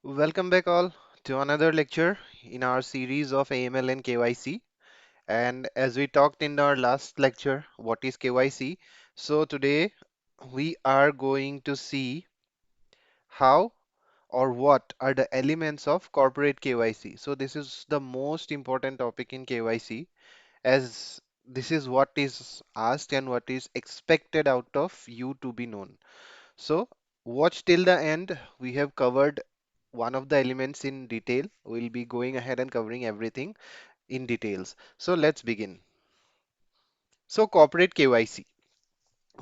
Welcome back all to another lecture in our series of AML and KYC. And as we talked in our last lecture, what is KYC? So today we are going to see how or what are the elements of corporate KYC. So this is the most important topic in KYC as this is what is asked and what is expected out of you to be known. So watch till the end. We have covered one of the elements in detail. We'll be going ahead and covering everything in details. So let's begin. So corporate KYC.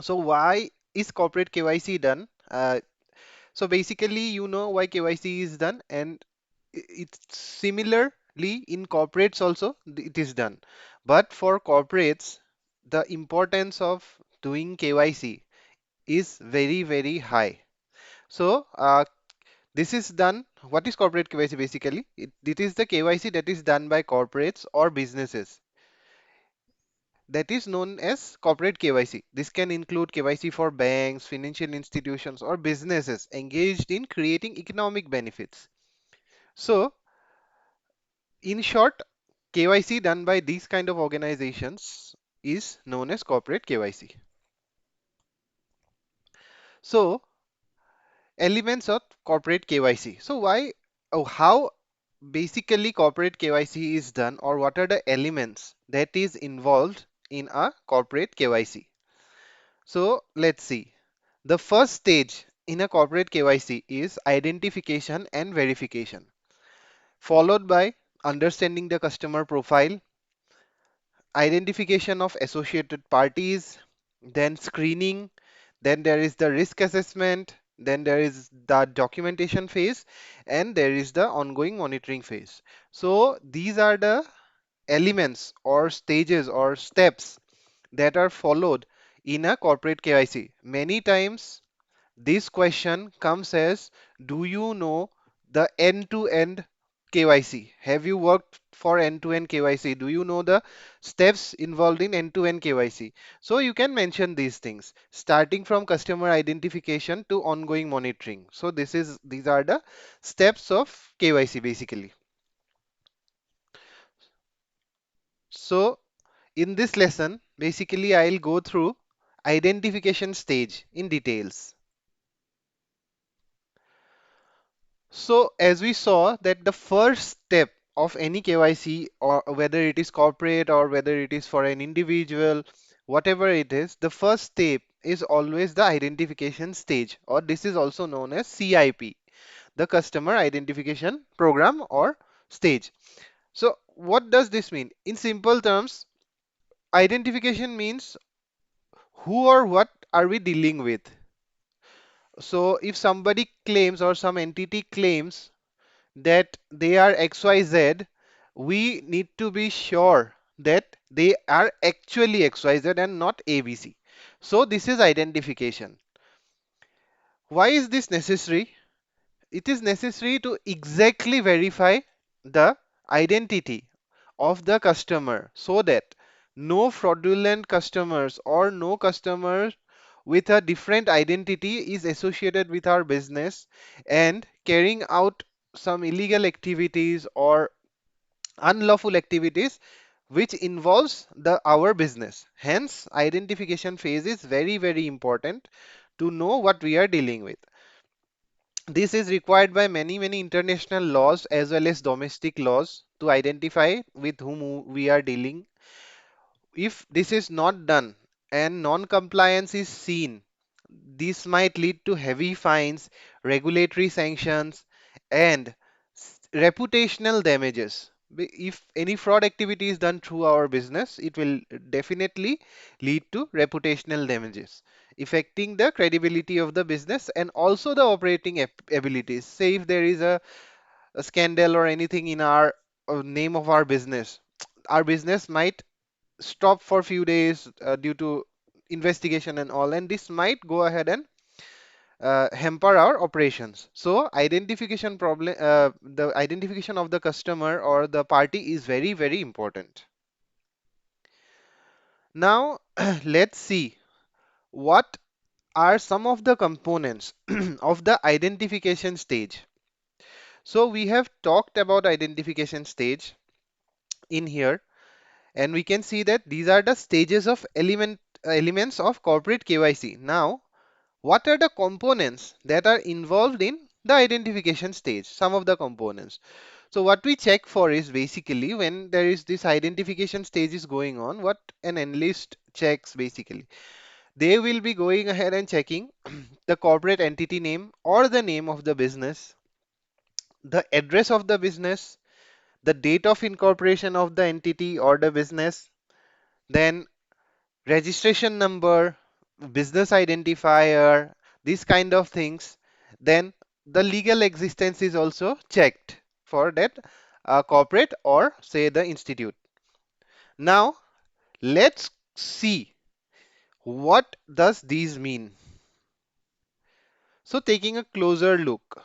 So why is corporate KYC done? So basically, you know why KYC is done, and it's similarly in corporates also it is done. But for corporates, the importance of doing KYC is very, very high. So this is done. What is corporate KYC basically? It is the KYC that is done by corporates or businesses. That is known as corporate KYC. This can include KYC for banks, financial institutions, or businesses engaged in creating economic benefits. So, in short, KYC done by these kind of organizations is known as corporate KYC. So, elements of corporate KYC. So, how basically corporate KYC is done, or what are the elements that is involved in a corporate KYC? So let's see. The first stage in a corporate KYC is identification and verification, followed by understanding the customer profile, identification of associated parties, then screening, then there is the risk assessment, then there is the documentation phase, and there is the ongoing monitoring phase. So these are the elements or stages or steps that are followed in a corporate KYC. Many times this question comes as, do you know the end-to-end KYC? Have you worked for end-to-end KYC? Do you know the steps involved in end-to-end KYC? So you can mention these things, starting from customer identification to ongoing monitoring. So these are the steps of KYC basically. So in this lesson, basically I'll go through identification stage in details. So as we saw that the first step of any KYC, or whether it is corporate or whether it is for an individual, whatever it is, the first step is always the identification stage, or this is also known as CIP, the customer identification program or stage. So what does this mean? In simple terms, identification means who or what are we dealing with. So if somebody claims or some entity claims that they are XYZ, we need to be sure that they are actually XYZ and not ABC. So this is identification. Why is this necessary? It is necessary to exactly verify the identity of the customer so that no fraudulent customers or no customer with a different identity is associated with our business and carrying out some illegal activities or unlawful activities which involves our business. Hence, identification phase is very, very important to know what we are dealing with. This is required by many, many international laws as well as domestic laws to identify with whom we are dealing. If this is not done and non-compliance is seen, this might lead to heavy fines, regulatory sanctions, and reputational damages. If any fraud activity is done through our business, it will definitely lead to reputational damages, affecting the credibility of the business and also the operating abilities. Say if there is a scandal or anything in our name of our business might stop for a few days due to investigation and all, and this might go ahead and hamper our operations. So the identification of the customer or the party is very, very important. Now, let's see what are some of the components of the identification stage. So we have talked about identification stage in here, and we can see that these are the stages of elements of corporate KYC. Now, what are the components that are involved in the identification stage? Some of the components. So what we check for is basically when there is this identification stage is going on, what an analyst checks basically. They will be going ahead and checking the corporate entity name or the name of the business, the address of the business, the date of incorporation of the entity or the business, then registration number, business identifier, these kind of things. Then the legal existence is also checked for that corporate or say the institute. Now let's see what does these mean. So taking a closer look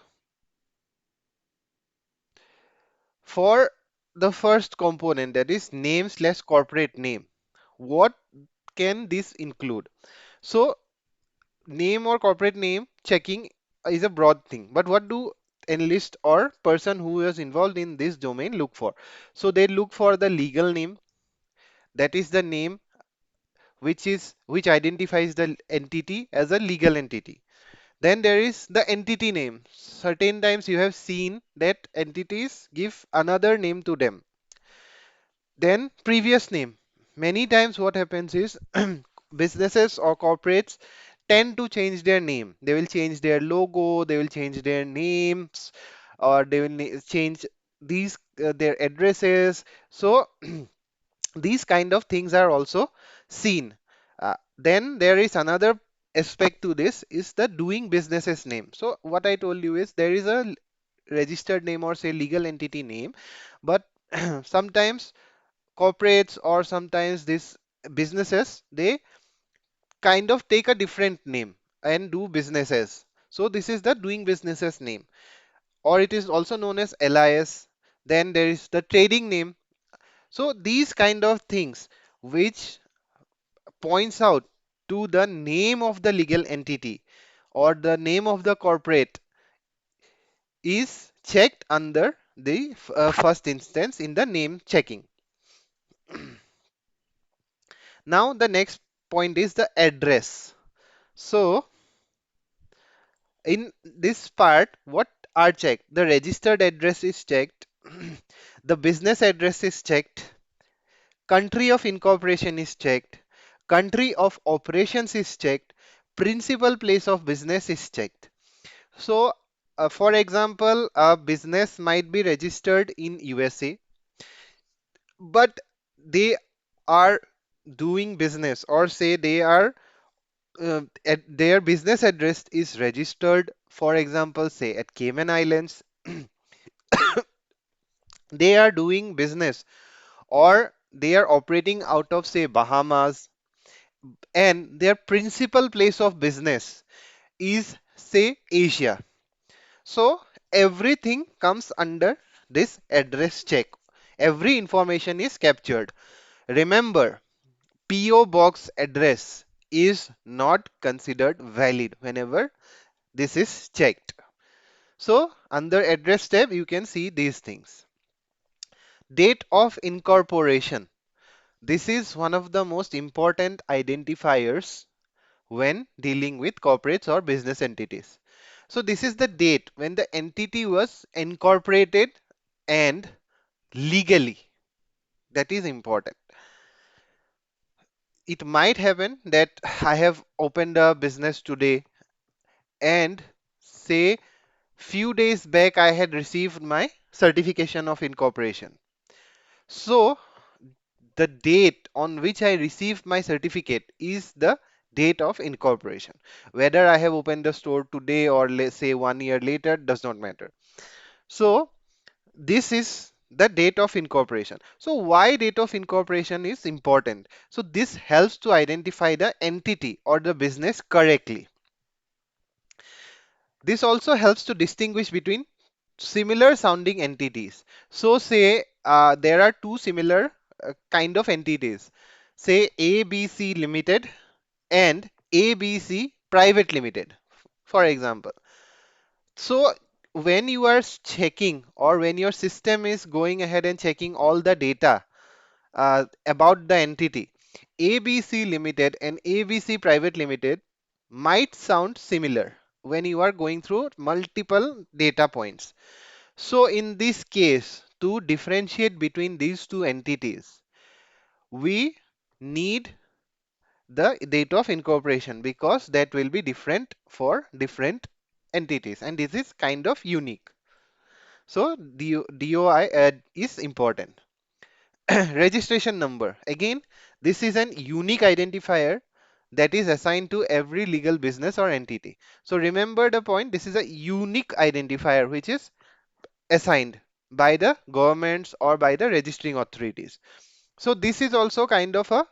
for the first component, that is name slash corporate name, what can this include? So name or corporate name checking is a broad thing, but what do analyst or person who is involved in this domain look for? So they look for the legal name, that is the name which identifies the entity as a legal entity. Then there is the entity name. Certain times you have seen that entities give another name to them. Then previous name. Many times what happens is businesses or corporates tend to change their name. They will change their logo, they will change their names, or they will change these their addresses. So these kind of things are also seen. Then there is another aspect to this is the doing businesses name. So what I told you is there is a registered name or say legal entity name, but sometimes corporates or sometimes these businesses they kind of take a different name and do businesses. So this is the doing businesses name, or it is also known as LIS. Then there is the trading name. So these kind of things which points out to the name of the legal entity or the name of the corporate is checked under the first instance in the name checking. Now the next point is the address. So in this part, what are checked? The registered address is checked, the business address is checked, country of incorporation is checked, country of operations is checked, principal place of business is checked. So, for example, a business might be registered in USA, but they are doing business, or say they are their business address is registered, for example, say at Cayman Islands, they are doing business or they are operating out of say Bahamas, and their principal place of business is say Asia. So everything comes under this address check. Every information is captured. Remember, PO box address is not considered valid whenever this is checked. So under address tab, you can see these things. Date of incorporation. This is one of the most important identifiers when dealing with corporates or business entities. So this is the date when the entity was incorporated and legally. That is important. It might happen that I have opened a business today and say few days back I had received my certification of incorporation. So the date on which I received my certificate is the date of incorporation. Whether I have opened the store today or let's say 1 year later does not matter. So this is the date of incorporation. So why date of incorporation is important? So this helps to identify the entity or the business correctly. This also helps to distinguish between similar sounding entities. So say there are two similar kind of entities, say ABC Limited and ABC Private Limited, for example. So when you are checking, or when your system is going ahead and checking all the data about the entity, ABC Limited and ABC Private Limited might sound similar when you are going through multiple data points. So in this case, to differentiate between these two entities, we need the date of incorporation, because that will be different for different entities, and this is kind of unique. So DOI is important. Registration number. Again, this is an unique identifier that is assigned to every legal business or entity. So remember the point, this is a unique identifier which is assigned by the governments or by the registering authorities. So this is also kind of a,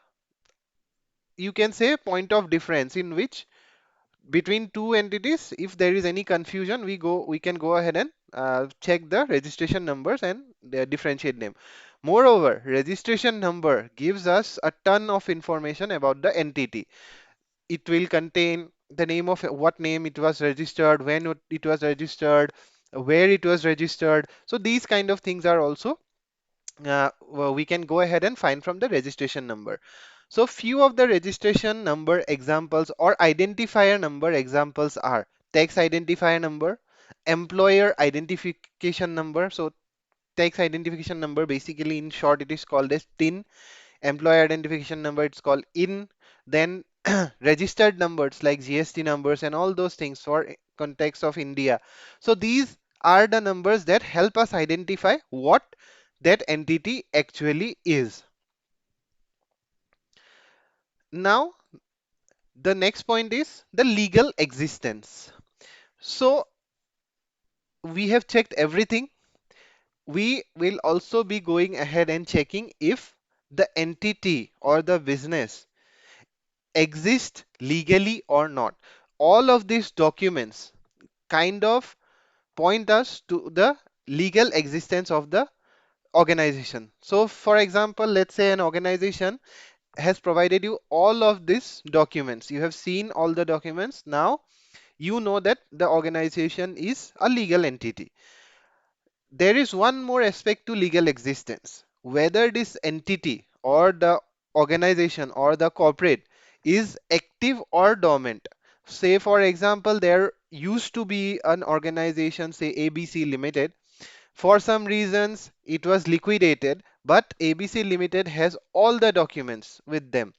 you can say, point of difference in which between two entities, if there is any confusion, we can go ahead and check the registration numbers and differentiate them. Moreover, registration number gives us a ton of information about the entity. It will contain the name of what name it was registered, when it was registered, where it was registered. So these kind of things are also well, we can go ahead and find from the registration number. So few of the registration number examples or identifier number examples are tax identifier number, employer identification number. So tax identification number, basically in short it is called as TIN. Employer identification number, it's called IN. Then registered numbers like GST numbers and all those things for context of India. So these are the numbers that help us identify what that entity actually is. Now, the next point is the legal existence. So we have checked everything. We will also be going ahead and checking if the entity or the business exists legally or not. All of these documents kind of point us to the legal existence of the organization. So for example, let's say an organization has provided you all of these documents. You have seen all the documents. Now you know that the organization is a legal entity. There is one more aspect to legal existence. Whether this entity or the organization or the corporate is active or dormant. Say for example, there used to be an organization, say ABC Limited. For some reasons, it was liquidated, but ABC Limited has all the documents with them.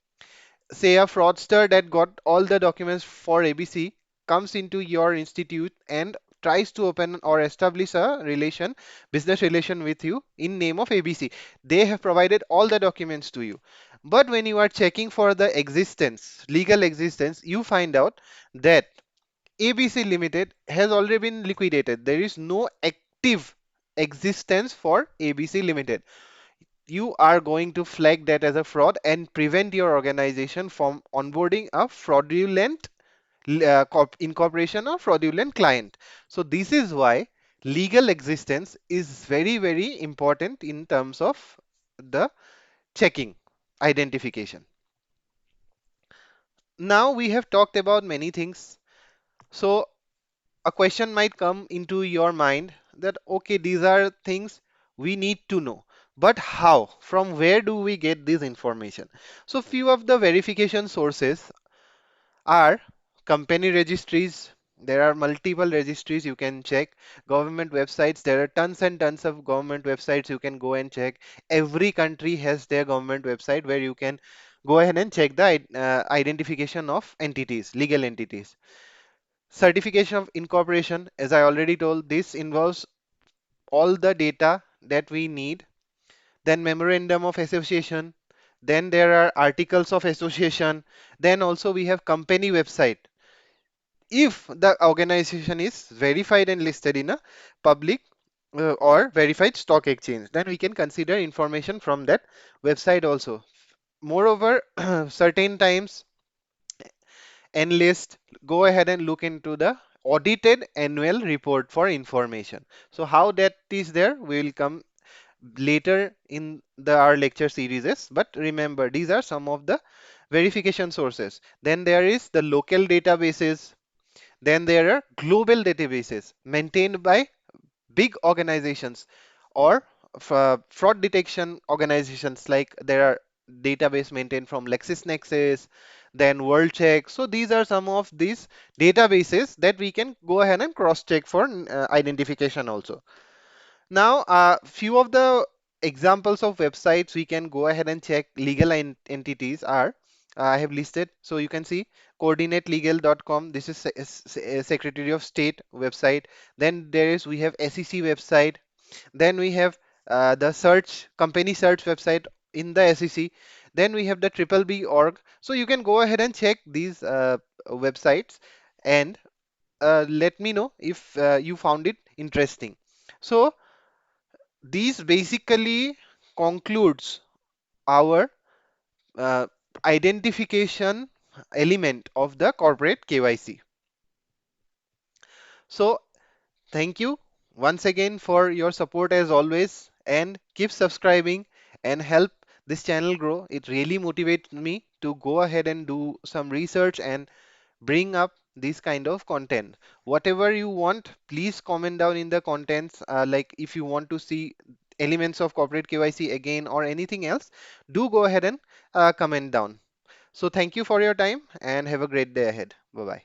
Say a fraudster that got all the documents for ABC comes into your institute and tries to open or establish a business relation with you in name of ABC. They have provided all the documents to you. But when you are checking for the existence, legal existence, you find out that ABC Limited has already been liquidated. There is no active existence for ABC Limited. You are going to flag that as a fraud and prevent your organization from onboarding a fraudulent incorporation or fraudulent client. So this is why legal existence is very, very important in terms of the checking identification. Now we have talked about many things. So a question might come into your mind that, okay, these are things we need to know, but how, from where do we get this information? So few of the verification sources are company registries. There are multiple registries you can check. Government websites, there are tons and tons of government websites you can go and check. Every country has their government website where you can go ahead and check the identification of entities, legal entities. Certification of incorporation, as I already told, this involves all the data that we need. Then memorandum of association. Then there are articles of association. Then also we have company website. If the organization is verified and listed in a public or verified stock exchange, then we can consider information from that website also. Moreover, certain times enlist, go ahead and look into the audited annual report for information. So how that is there, we will come later in our lecture series. But remember, these are some of the verification sources. Then there is the local databases. Then there are global databases maintained by big organizations or fraud detection organizations, like there are database maintained from LexisNexis, then WorldCheck. So these are some of these databases that we can go ahead and cross check for identification also. Now, few of the examples of websites we can go ahead and check legal entities are, I have listed. So you can see coordinatelegal.com. This is Secretary of State website. Then we have SEC website. Then we have the search company search website in the SEC. Then we have the triple B org. So you can go ahead and check these websites and let me know if you found it interesting. So these basically concludes our uh, identification element of the corporate KYC. So thank you once again for your support as always, and keep subscribing and help this channel grow. It really motivates me to go ahead and do some research and bring up this kind of content. Whatever you want, please comment down in the contents. Like if you want to see elements of corporate KYC again or anything else, do go ahead and comment down. So thank you for your time and have a great day ahead. Bye bye.